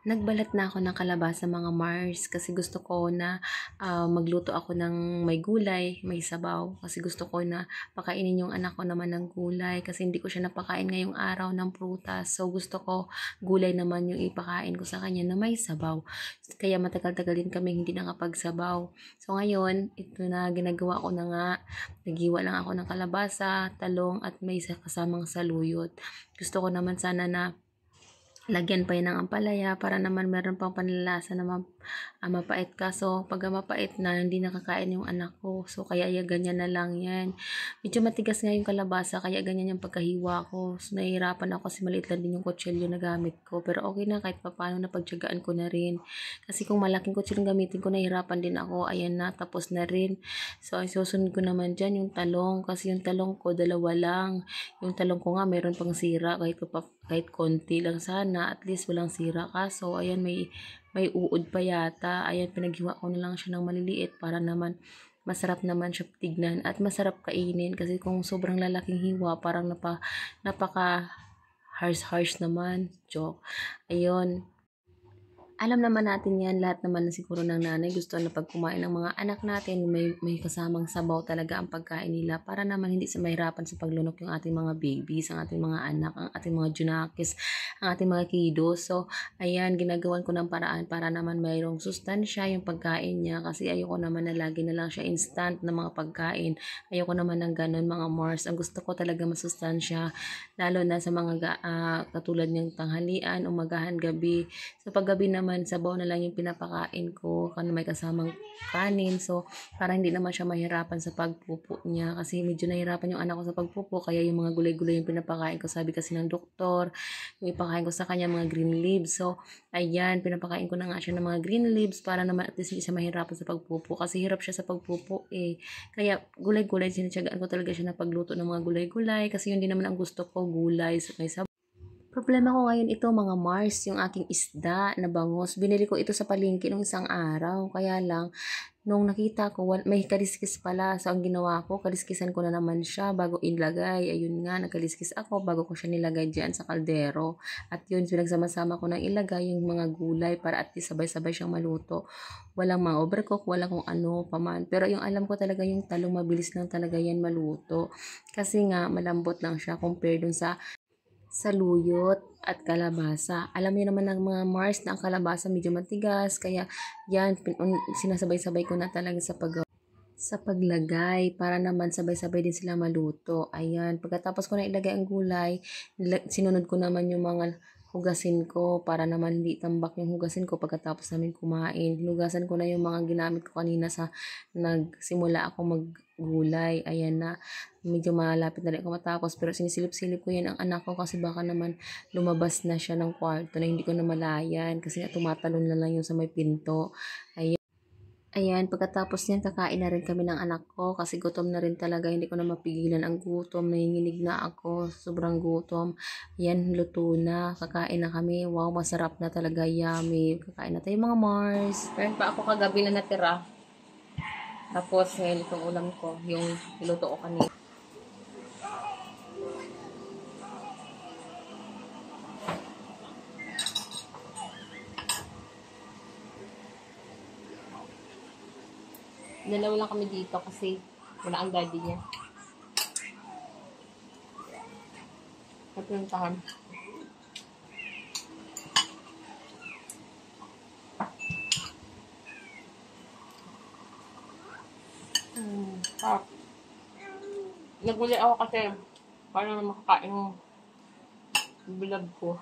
Nagbalat na ako ng kalabasa mga Mars kasi gusto ko na magluto ako ng may gulay, may sabaw. Kasi gusto ko na pakainin yung anak ko naman ng gulay kasi hindi ko siya napakain ngayong araw ng prutas. So gusto ko gulay naman yung ipakain ko sa kanya na may sabaw. Kaya matagal-tagal din kami hindi nakapagsabaw. So ngayon, ito na ginagawa ko na nga. Nagiwa lang ako ng kalabasa, talong at may kasamang saluyot. Gusto ko naman sana na lagyan pa yun ng ampalaya para naman meron pang panlalasa na mapait. Kaso pag mapait na, hindi nakakain yung anak ko. So kaya ganyan na lang yan. Medyo matigas nga yung kalabasa kaya ganyan yung pagkahiwa ko. So nahihirapan ako kasi maliit lang din yung kutsilyo na gamit ko. Pero okay na kahit paano napagtyagaan ko na rin. Kasi kung malaking kutsilyo gamitin ko, nahihirapan din ako. Ayan na, tapos na rin. So ay susunod ko naman dyan yung talong. Kasi yung talong ko, dalawa lang. Yung talong ko nga, meron pang sira kahit konti lang sana, at least walang sira. Kaso ayan, may uod pa yata. Ayan, pinaghiwa ko na lang siya ng maliliit para naman masarap naman siya tignan at masarap kainin. Kasi kung sobrang lalaking hiwa, parang napaka harsh naman. Joke. Ayun, alam naman natin yan, lahat naman na siguro ng nanay gusto na pag kumain ng mga anak natin, may kasamang sabaw talaga ang pagkain nila para naman hindi sa mahirapan sa paglunok yung ating mga babies, ang ating mga anak, ang ating mga junakis, ang ating mga kiddos. So, ayan, ginagawan ko ng paraan para naman mayroong sustansya yung pagkain niya kasi ayoko naman na lagi na lang siya instant na mga pagkain. Ayoko naman ng ganun mga Mars. Ang gusto ko talaga masustansya, lalo na sa mga katulad ng tanghalian, umagahan, gabi. So, pag gabi naman, sabaw na lang yung pinapakain ko kasi may kasamang kanin. So, para hindi naman siya mahirapan sa pagpupo niya kasi medyo nahirapan yung anak ko sa pagpupo kaya yung mga gulay-gulay yung pinapakain ko. Sabi kasi ng doktor, yung ipakain ko sa kanya mga green leaves. So, ayan, pinapakain ko na nga siya ng mga green leaves para naman at least hindi siya mahirapan sa pagpupo kasi hirap siya sa pagpupo eh. Kaya gulay-gulay, sinitsagaan ko talaga siya na pagluto ng mga gulay-gulay kasi yun din naman ang gusto ko, gulay. So, may problema ko ngayon ito mga Mars, yung aking isda na bangus. Binili ko ito sa palengke nung isang araw. Kaya lang, nung nakita ko, may kaliskis pala. So, ang ginawa ko, kaliskisan ko na naman siya bago ilagay. Ayun nga, nagkaliskis ako bago ko siya nilagay dyan sa kaldero. At yun, pinagsama-sama ko nang ilagay yung mga gulay para at least sabay-sabay siyang maluto. Walang mga overcook, walang kung ano paman. Pero yung alam ko talaga yung talong, mabilis lang talaga yan maluto. Kasi nga, malambot lang siya compared dun sa saluyot at kalabasa. Alam niyo naman ng mga Mars na ang kalabasa medyo matigas, kaya yan, sinasabay-sabay ko na talaga sa paglagay para naman sabay-sabay din sila maluto. Ayan, pagkatapos ko na ilagay ang gulay, sinunod ko naman yung mga hugasin ko para naman hindi tambak yung hugasin ko pagkatapos namin kumain. Hinugasan ko na yung mga ginamit ko kanina sa nagsimula ako maggulay. Ayan na, medyo malapit na rin ako matapos pero sinisilip-silip ko yan ang anak ko kasi baka naman lumabas na siya ng kwarto na hindi ko na malayan kasi tumatalon na lang yung sa may pinto. Ayan, pagkatapos niyan, kakain na rin kami ng anak ko kasi gutom na rin talaga. Hindi ko na mapigilan ang gutom. Nanginginig na ako. Sobrang gutom. Ayan, luto na. Kakain na kami. Wow, masarap na talaga. Yummy. Kakain na tayo mga Mars. Meron pa ako kagabi na natira. Tapos, ngayon itong ulam ko. Yung niluto ko kanina. Dalawa lang kami dito kasi wala ang daddy niya. Napinuntahan. Naguli ako kasi para na makakain ng vlog ko.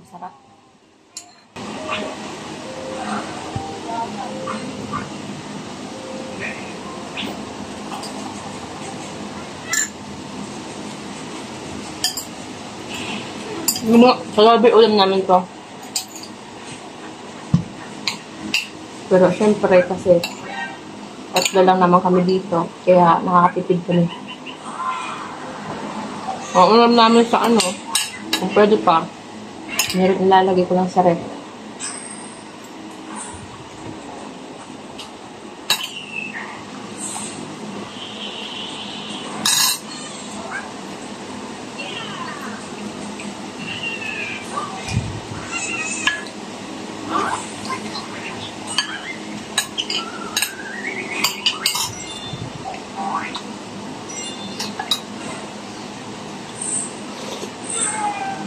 Sarap. Sa gabi ulam namin to. Pero syempre kasi tatlo lang naman kami dito. Kaya nakakatipid kami. Ang ulam namin sa ano, kung pwede pa, nilalagay ko lang sa ref.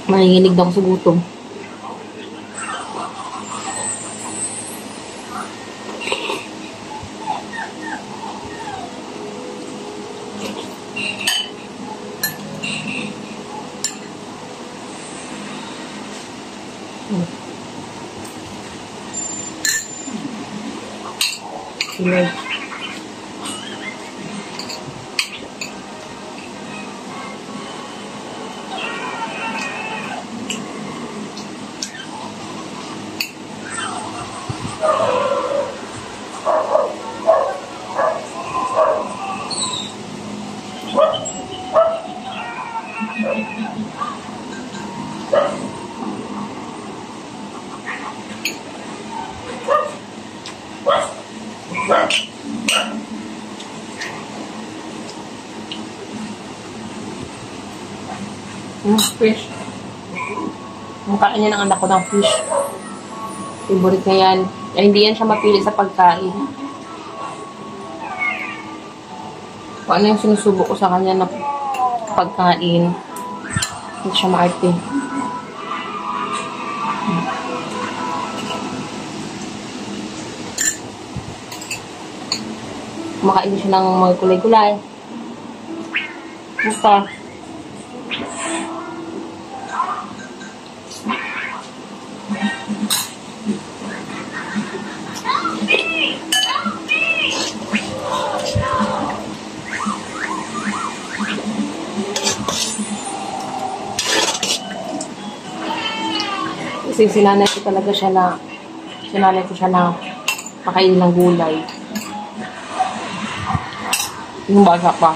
Nanginginig na ako sa gutom. Silay. Fish. Ang kain niya ng anak ko ng fish. Favorite niya yan. Ay, hindi yan siya mapili sa pagkain. Kung ano yung sinusubo ko sa kanya na pagkain, hindi siya maarte. Kumakain siya ng mga kulay-kulay. Basta. Kasi sinanay ko talaga siya na pakainin ng gulay. Yung bata pa.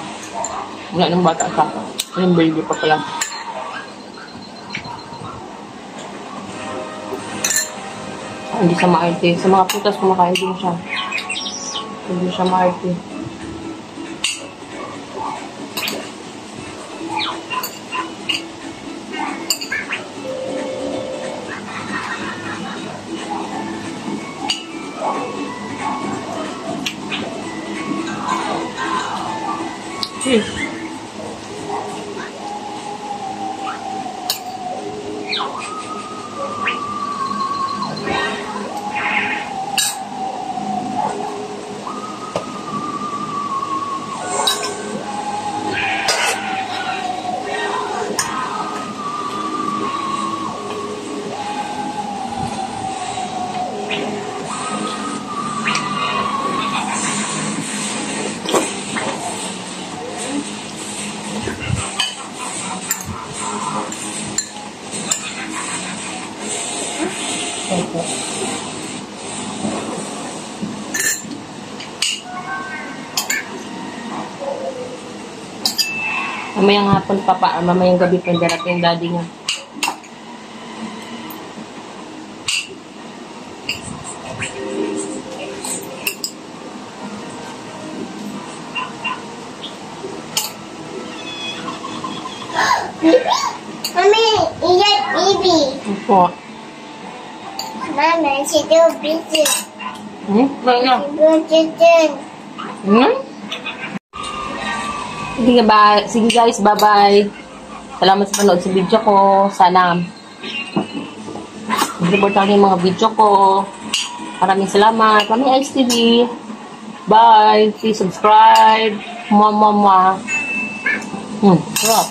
Wala nang bata pa. Yung baby pa pala. Hindi siya maarte. Sa mga putas kumakain din siya. Hindi siya maarte. Opo. Mamayang hapon pa mamayang gabi pa darating yung daddy niya. Mami, iyan baby. Opo. Mama, si do busy. Kaya. Go Sige guys, bye-bye. Salamat sa panood sa video ko. Sana mag-report ako yung mga video ko. Maraming salamat. Mami Ice TV. Bye. Please subscribe. Mwah, mwah, mwah. Sarap.